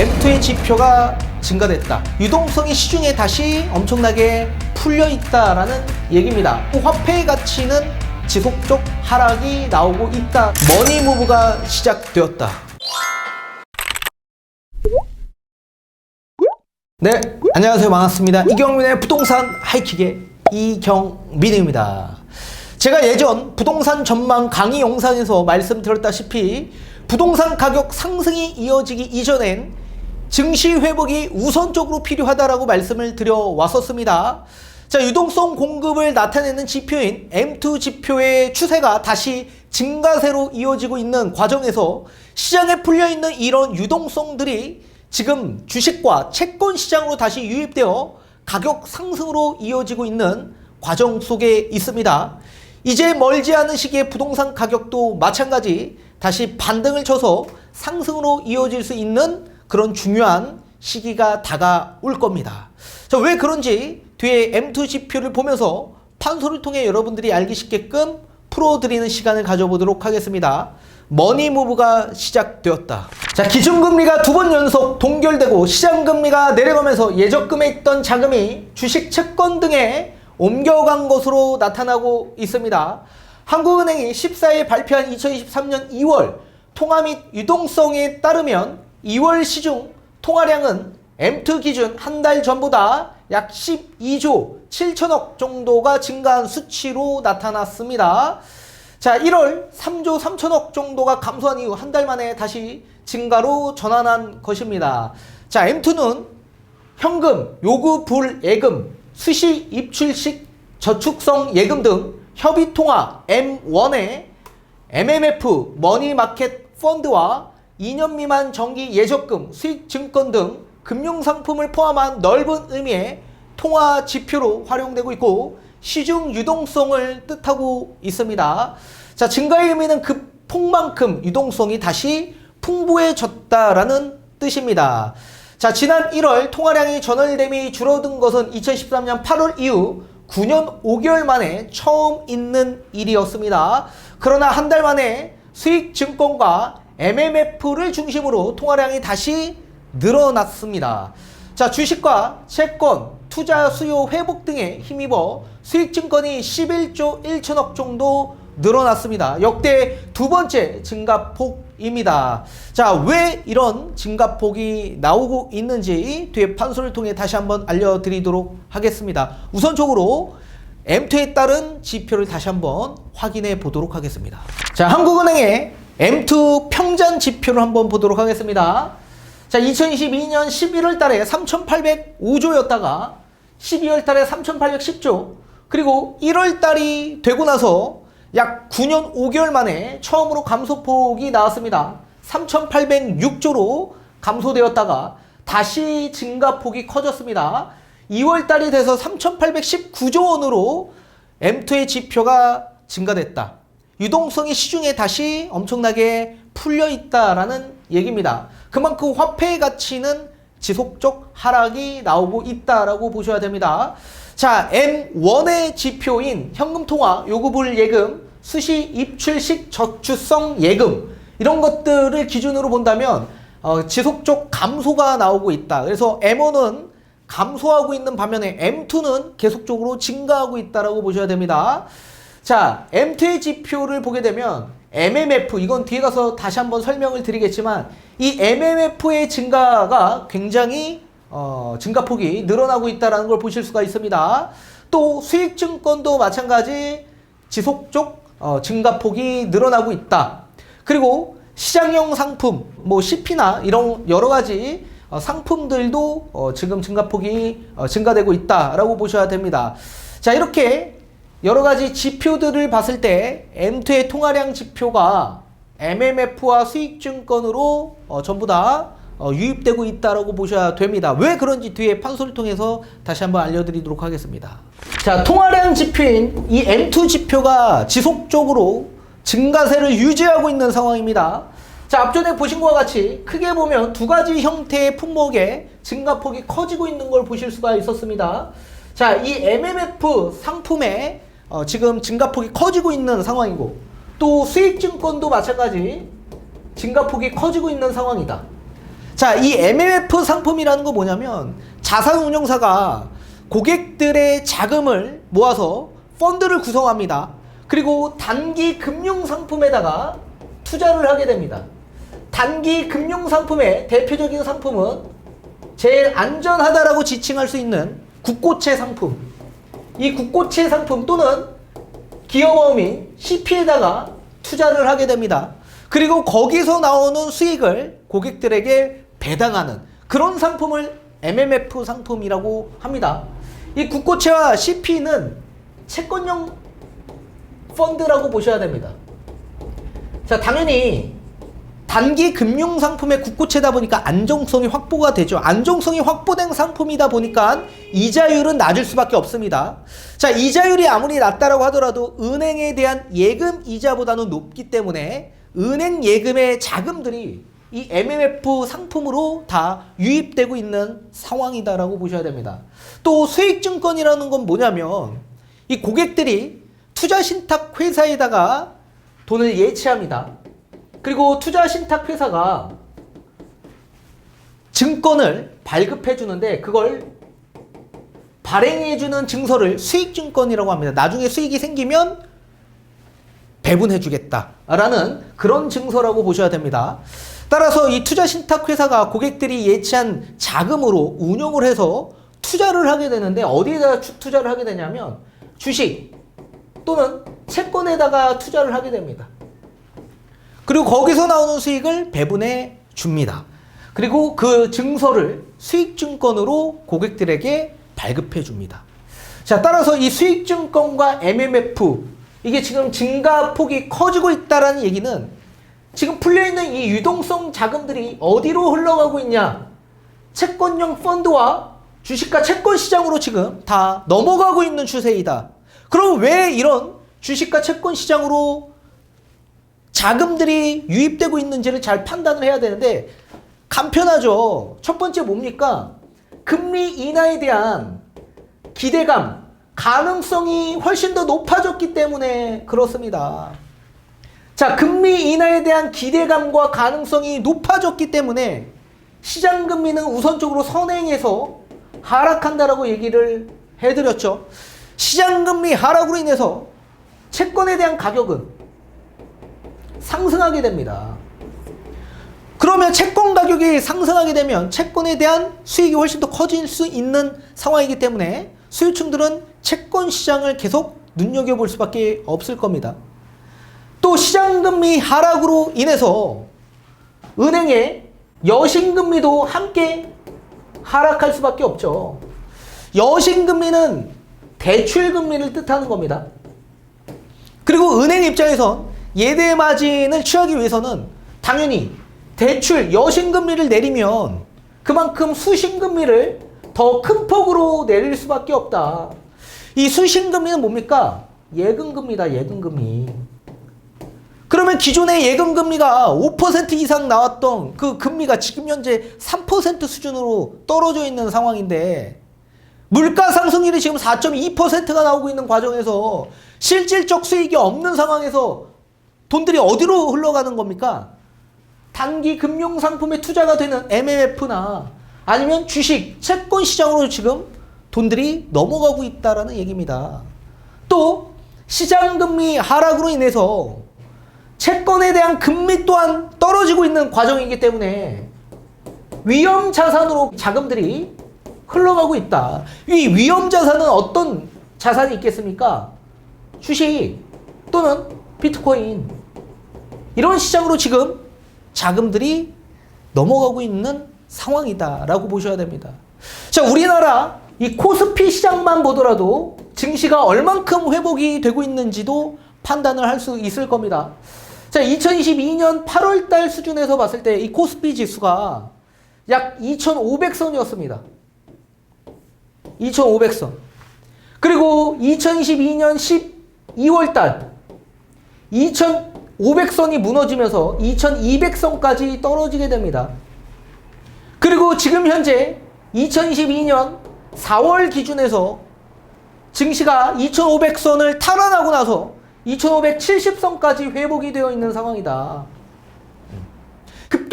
M2의 지표가 증가됐다. 유동성이 시중에 다시 엄청나게 풀려 있다라는 얘기입니다. 또 화폐의 가치는 지속적 하락이 나오고 있다. 머니무브가 시작되었다. 네, 안녕하세요. 반갑습니다. 이경민의 부동산 하이킥의 이경민입니다. 제가 예전 부동산 전망 강의 영상에서 말씀드렸다시피 부동산 가격 상승이 이어지기 이전엔 증시 회복이 우선적으로 필요하다라고 말씀을 드려왔었습니다. 자, 유동성 공급을 나타내는 지표인 M2 지표의 추세가 다시 증가세로 이어지고 있는 과정에서 시장에 풀려있는 이런 유동성들이 지금 주식과 채권 시장으로 다시 유입되어 가격 상승으로 이어지고 있는 과정 속에 있습니다. 이제 멀지 않은 시기에 부동산 가격도 마찬가지 다시 반등을 쳐서 상승으로 이어질 수 있는 그런 중요한 시기가 다가올 겁니다. 자, 왜 그런지 뒤에 M2 지표를 보면서 판소를 통해 여러분들이 알기 쉽게끔 풀어드리는 시간을 가져보도록 하겠습니다. 머니무브가 시작되었다. 자, 기준금리가 두 번 연속 동결되고 시장금리가 내려가면서 예적금에 있던 자금이 주식, 채권 등에 옮겨간 것으로 나타나고 있습니다. 한국은행이 14일 발표한 2023년 2월 통화 및 유동성에 따르면 2월 시중 통화량은 M2 기준 한 달 전보다 약 12조 7천억 정도가 증가한 수치로 나타났습니다. 자, 1월 3조 3천억 정도가 감소한 이후 한 달 만에 다시 증가로 전환한 것입니다. 자, M2는 현금, 요구 불예금, 수시 입출식 저축성 예금 등 협의통화 M1에 MMF, 머니마켓 펀드와 2년 미만 정기 예적금, 수익증권 등 금융상품을 포함한 넓은 의미의 통화 지표로 활용되고 있고 시중 유동성을 뜻하고 있습니다. 자, 증가의 의미는 그 폭만큼 유동성이 다시 풍부해졌다라는 뜻입니다. 자, 지난 1월 통화량이 전월 대비 줄어든 것은 2013년 8월 이후 9년 5개월 만에 처음 있는 일이었습니다. 그러나 한 달 만에 수익증권과 MMF를 중심으로 통화량이 다시 늘어났습니다. 자, 주식과 채권, 투자 수요 회복 등에 힘입어 수익증권이 11조 1천억 정도 늘어났습니다. 역대 두 번째 증가폭입니다. 자, 왜 이런 증가폭이 나오고 있는지 뒤에 판소를 통해 다시 한번 알려드리도록 하겠습니다. 우선적으로 M2에 따른 지표를 다시 한번 확인해 보도록 하겠습니다. 자, 한국은행의 M2 평전 지표를 한번 보도록 하겠습니다. 자, 2022년 11월 달에 3,805조였다가 12월 달에 3,810조, 그리고 1월 달이 되고 나서 약 9년 5개월 만에 처음으로 감소폭이 나왔습니다. 3,806조로 감소되었다가 다시 증가폭이 커졌습니다. 2월 달이 돼서 3,819조 원으로 M2의 지표가 증가됐다. 유동성이 시중에 다시 엄청나게 풀려 있다라는 얘기입니다. 그만큼 화폐의 가치는 지속적 하락이 나오고 있다라고 보셔야 됩니다. 자, M1의 지표인 현금통화, 요구불 예금, 수시 입출식 저축성 예금 이런 것들을 기준으로 본다면 지속적 감소가 나오고 있다. 그래서 M1은 감소하고 있는 반면에 M2는 계속적으로 증가하고 있다라고 보셔야 됩니다. 자, M2의 지표를 보게 되면 MMF, 이건 뒤에 가서 다시 한번 설명을 드리겠지만 이 MMF의 증가가 굉장히 증가폭이 늘어나고 있다는 걸 보실 수가 있습니다. 또 수익증권도 마찬가지 지속적 증가폭이 늘어나고 있다. 그리고 시장형 상품, 뭐 CP나 이런 여러 가지 상품들도 지금 증가폭이 증가되고 있다라고 보셔야 됩니다. 자, 이렇게 여러 가지 지표들을 봤을 때 M2의 통화량 지표가 MMF와 수익증권으로 전부 다 유입되고 있다라고 보셔야 됩니다. 왜 그런지 뒤에 판소를 통해서 다시 한번 알려드리도록 하겠습니다. 자, 통화량 지표인 이 M2 지표가 지속적으로 증가세를 유지하고 있는 상황입니다. 자, 앞전에 보신 것과 같이 크게 보면 두 가지 형태의 품목의 증가폭이 커지고 있는 걸 보실 수가 있었습니다. 자, 이 MMF 상품의 지금 증가폭이 커지고 있는 상황이고 또 수익증권도 마찬가지 증가폭이 커지고 있는 상황이다. 자, 이 MMF 상품이라는 거 뭐냐면 자산운용사가 고객들의 자금을 모아서 펀드를 구성합니다. 그리고 단기 금융상품에다가 투자를 하게 됩니다. 단기 금융상품의 대표적인 상품은 제일 안전하다라고 지칭할 수 있는 국고채 상품. 이 국고채 상품 또는 기업어음인 CP에다가 투자를 하게 됩니다. 그리고 거기서 나오는 수익을 고객들에게 배당하는 그런 상품을 MMF 상품이라고 합니다. 이 국고채와 CP는 채권형 펀드라고 보셔야 됩니다. 자, 당연히 단기 금융상품의 국고채다 보니까 안정성이 확보가 되죠. 안정성이 확보된 상품이다 보니까 이자율은 낮을 수밖에 없습니다. 자, 이자율이 아무리 낮다라고 하더라도 은행에 대한 예금 이자보다는 높기 때문에 은행 예금의 자금들이 이 MMF 상품으로 다 유입되고 있는 상황이다라고 보셔야 됩니다. 또 수익증권이라는 건 뭐냐면 이 고객들이 투자신탁 회사에다가 돈을 예치합니다. 그리고 투자신탁회사가 증권을 발급해 주는데 그걸 발행해 주는 증서를 수익증권이라고 합니다. 나중에 수익이 생기면 배분해 주겠다라는 그런 증서라고 보셔야 됩니다. 따라서 이 투자신탁회사가 고객들이 예치한 자금으로 운용을 해서 투자를 하게 되는데 어디에다 투자를 하게 되냐면 주식 또는 채권에다가 투자를 하게 됩니다. 그리고 거기서 나오는 수익을 배분해 줍니다. 그리고 그 증서를 수익증권으로 고객들에게 발급해 줍니다. 자, 따라서 이 수익증권과 MMF 이게 지금 증가폭이 커지고 있다는 얘기는 지금 풀려있는 이 유동성 자금들이 어디로 흘러가고 있냐? 채권형 펀드와 주식과 채권 시장으로 지금 다 넘어가고 있는 추세이다. 그럼 왜 이런 주식과 채권 시장으로 자금들이 유입되고 있는지를 잘 판단을 해야 되는데 간편하죠. 첫 번째 뭡니까? 금리 인하에 대한 기대감, 가능성이 훨씬 더 높아졌기 때문에 그렇습니다. 자, 금리 인하에 대한 기대감과 가능성이 높아졌기 때문에 시장금리는 우선적으로 선행해서 하락한다라고 얘기를 해드렸죠. 시장금리 하락으로 인해서 채권에 대한 가격은 상승하게 됩니다. 그러면 채권 가격이 상승하게 되면 채권에 대한 수익이 훨씬 더 커질 수 있는 상황이기 때문에 수요층들은 채권 시장을 계속 눈여겨볼 수밖에 없을 겁니다. 또 시장금리 하락으로 인해서 은행의 여신금리도 함께 하락할 수밖에 없죠. 여신금리는 대출금리를 뜻하는 겁니다. 그리고 은행 입장에선 예대 마진을 취하기 위해서는 당연히 대출 여신금리를 내리면 그만큼 수신금리를 더 큰 폭으로 내릴 수밖에 없다. 이 수신금리는 뭡니까? 예금금리다, 예금금리. 그러면 기존의 예금금리가 5% 이상 나왔던 그 금리가 지금 현재 3% 수준으로 떨어져 있는 상황인데 물가 상승률이 지금 4.2%가 나오고 있는 과정에서 실질적 수익이 없는 상황에서 돈들이 어디로 흘러가는 겁니까? 단기 금융상품에 투자가 되는 MMF나 아니면 주식, 채권 시장으로 지금 돈들이 넘어가고 있다는 얘기입니다. 또 시장금리 하락으로 인해서 채권에 대한 금리 또한 떨어지고 있는 과정이기 때문에 위험자산으로 자금들이 흘러가고 있다. 이 위험자산은 어떤 자산이 있겠습니까? 주식 또는 비트코인 이런 시장으로 지금 자금들이 넘어가고 있는 상황이다라고 보셔야 됩니다. 자, 우리나라 이 코스피 시장만 보더라도 증시가 얼만큼 회복이 되고 있는지도 판단을 할 수 있을 겁니다. 자, 2022년 8월 달 수준에서 봤을 때 이 코스피 지수가 약 2,500선이었습니다. 2,500선. 그리고 2022년 12월 달 2,500선이 무너지면서 2,200선까지 떨어지게 됩니다. 그리고 지금 현재 2022년 4월 기준에서 증시가 2,500선을 탈환하고 나서 2,570선까지 회복이 되어 있는 상황이다.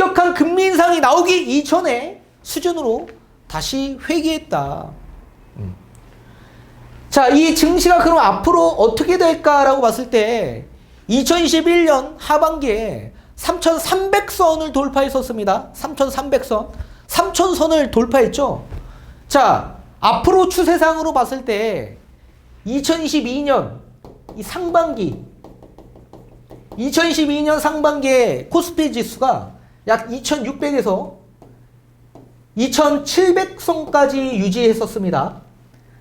급격한 금리 인상이 나오기 이전의 수준으로 다시 회귀했다. 자, 이 증시가 그럼 앞으로 어떻게 될까라고 봤을 때 2021년 하반기에 3,300선을 돌파했었습니다. 3,300선. 3,000선을 돌파했죠. 자, 앞으로 추세상으로 봤을 때 2022년 이 상반기 2022년 상반기에 코스피 지수가 약 2,600에서 2,700선까지 유지했었습니다.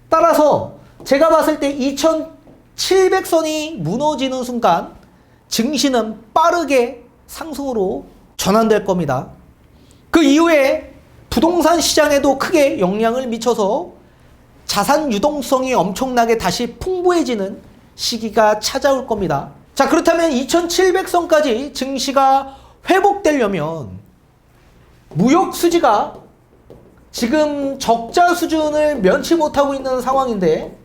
따라서 제가 봤을 때 2,700선이 무너지는 순간 증시는 빠르게 상승으로 전환될 겁니다. 그 이후에 부동산 시장에도 크게 영향을 미쳐서 자산 유동성이 엄청나게 다시 풍부해지는 시기가 찾아올 겁니다. 자, 그렇다면 2,700선까지 증시가 회복되려면 무역 수지가 지금 적자 수준을 면치 못하고 있는 상황인데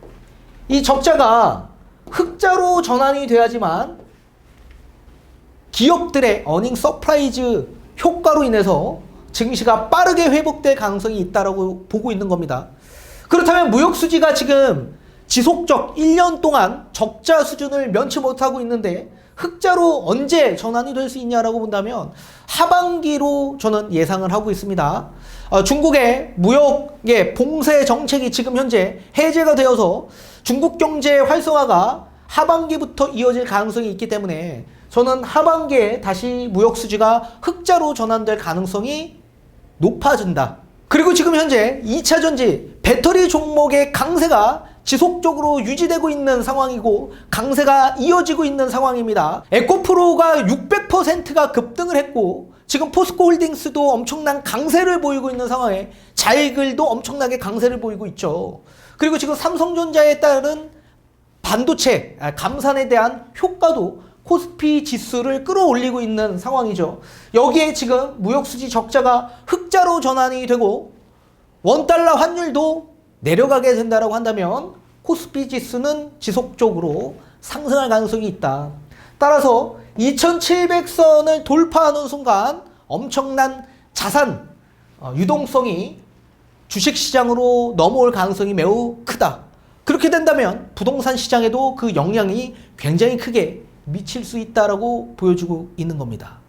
이 적자가 흑자로 전환이 돼야지만 기업들의 어닝 서프라이즈 효과로 인해서 증시가 빠르게 회복될 가능성이 있다고 보고 있는 겁니다. 그렇다면 무역 수지가 지금 지속적 1년 동안 적자 수준을 면치 못하고 있는데 흑자로 언제 전환이 될 수 있냐라고 본다면 하반기로 저는 예상을 하고 있습니다. 중국의 무역의 봉쇄 정책이 지금 현재 해제가 되어서 중국 경제 활성화가 하반기부터 이어질 가능성이 있기 때문에 저는 하반기에 다시 무역 수지가 흑자로 전환될 가능성이 높아진다. 그리고 지금 현재 2차 전지 배터리 종목의 강세가 지속적으로 유지되고 있는 상황이고 강세가 이어지고 있는 상황입니다. 에코프로가 600%가 급등을 했고 지금 포스코홀딩스도 엄청난 강세를 보이고 있는 상황에 자이글도 엄청나게 강세를 보이고 있죠. 그리고 지금 삼성전자에 따른 반도체 감산에 대한 효과도 코스피 지수를 끌어올리고 있는 상황이죠. 여기에 지금 무역수지 적자가 흑자로 전환이 되고 원달러 환율도 내려가게 된다고 한다면 코스피 지수는 지속적으로 상승할 가능성이 있다. 따라서 2,700선을 돌파하는 순간 엄청난 자산 유동성이 주식시장으로 넘어올 가능성이 매우 크다. 그렇게 된다면 부동산 시장에도 그 영향이 굉장히 크게 미칠 수 있다라고 보여주고 있는 겁니다.